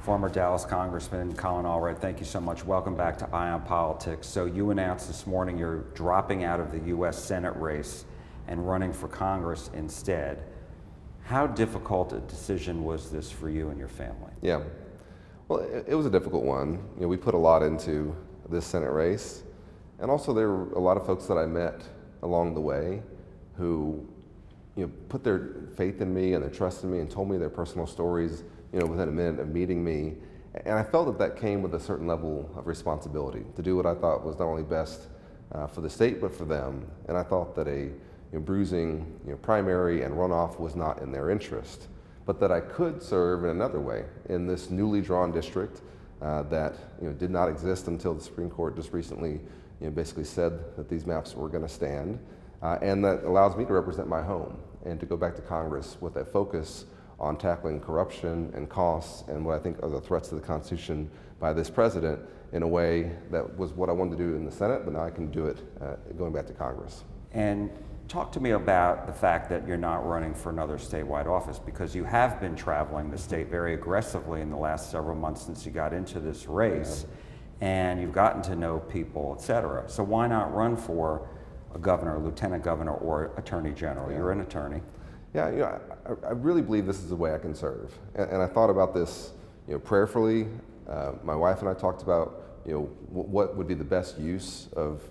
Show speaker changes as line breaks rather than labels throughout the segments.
Former Dallas Congressman Colin Allred, thank you so much. Welcome back to Eye on Politics. So you announced this morning you're dropping out of the U.S. Senate race and running for Congress instead. How difficult a decision was this for you and your family?
Yeah, well, it was a difficult one. We put a lot into this Senate race, and also there were a lot of folks that I met along the way who, put their faith in me and their trust in me and told me their personal stories, within a minute of meeting me. And I felt that that came with a certain level of responsibility to do what I thought was not only best for the state, but for them. And I thought that a bruising primary and runoff was not in their interest, but that I could serve in another way in this newly drawn district that did not exist until the Supreme Court just recently basically said that these maps were going to stand, and that allows me to represent my home and to go back to Congress with a focus on tackling corruption and costs and what I think are the threats to the Constitution by this president in a way that was what I wanted to do in the Senate, but now I can do it going back to Congress.
And talk to me about the fact that you're not running for another statewide office, because you have been traveling the state very aggressively in the last several months since you got into this race, and you've gotten to know people, et cetera. So why not run for a governor, lieutenant governor, or attorney general? You're an attorney.
Yeah, I really believe this is the way I can serve. And I thought about this prayerfully. My wife and I talked about what would be the best use of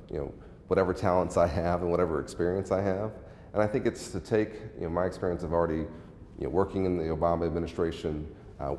whatever talents I have and whatever experience I have. And I think it's to take my experience of already working in the Obama administration,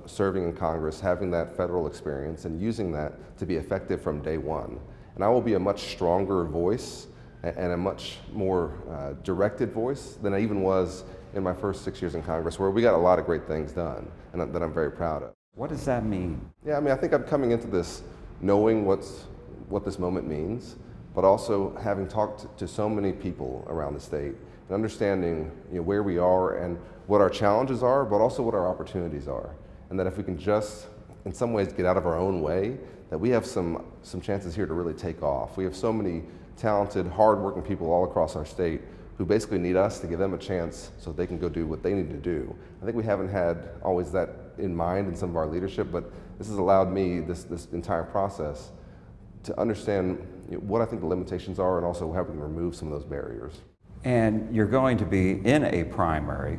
serving in Congress, having that federal experience, and using that to be effective from day one. And I will be a much stronger voice and a much more directed voice than I even was in my first 6 years in Congress, where we got a lot of great things done and that I'm very proud of.
What does that mean?
Yeah, I think I'm coming into this knowing what this moment means, but also having talked to so many people around the state and understanding where we are and what our challenges are, but also what our opportunities are. And that if we can just, in some ways, get out of our own way, that we have some chances here to really take off. We have so many talented, hardworking people all across our state who basically need us to give them a chance so they can go do what they need to do. I think we haven't had always that in mind in some of our leadership, but this has allowed me, this entire process, to understand what I think the limitations are and also how we can remove some of those barriers.
And you're going to be in a primary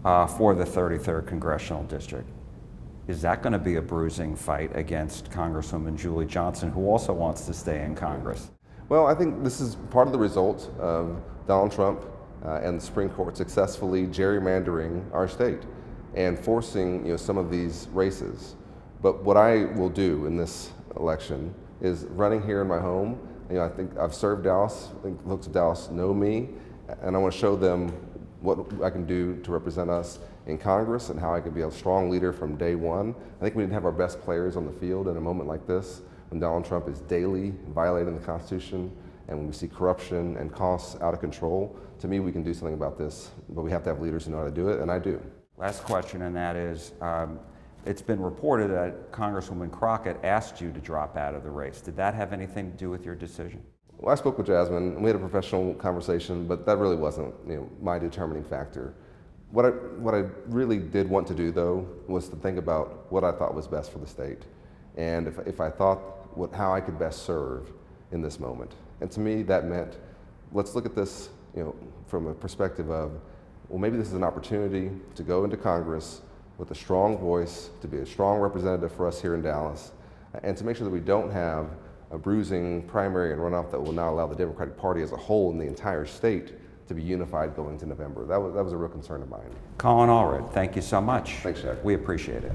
for the 33rd Congressional District. Is that going to be a bruising fight against Congresswoman Julie Johnson, who also wants to stay in Congress?
Well, I think this is part of the result of Donald Trump and the Supreme Court successfully gerrymandering our state and forcing some of these races. But what I will do in this election is running here in my home. I think I've served Dallas. I think folks of Dallas know me, and I want to show them what I can do to represent us in Congress and how I can be a strong leader from day one. I think we need to have our best players on the field in a moment like this, when Donald Trump is daily violating the Constitution and when we see corruption and costs out of control. To me, we can do something about this, but we have to have leaders who know how to do it, and I do.
Last question, and that is, it's been reported that Congresswoman Crockett asked you to drop out of the race. Did that have anything to do with your decision?
Well, I spoke with Jasmine, and we had a professional conversation, but that really wasn't my determining factor. What I really did want to do, though, was to think about what I thought was best for the state, and if I thought how I could best serve in this moment. And to me, that meant, let's look at this from a perspective of, well, maybe this is an opportunity to go into Congress with a strong voice, to be a strong representative for us here in Dallas, and to make sure that we don't have a bruising primary and runoff that will not allow the Democratic Party as a whole in the entire state to be unified going to November. That was a real concern of mine.
Colin Allred, thank you so much.
Thanks, Jack.
We appreciate it.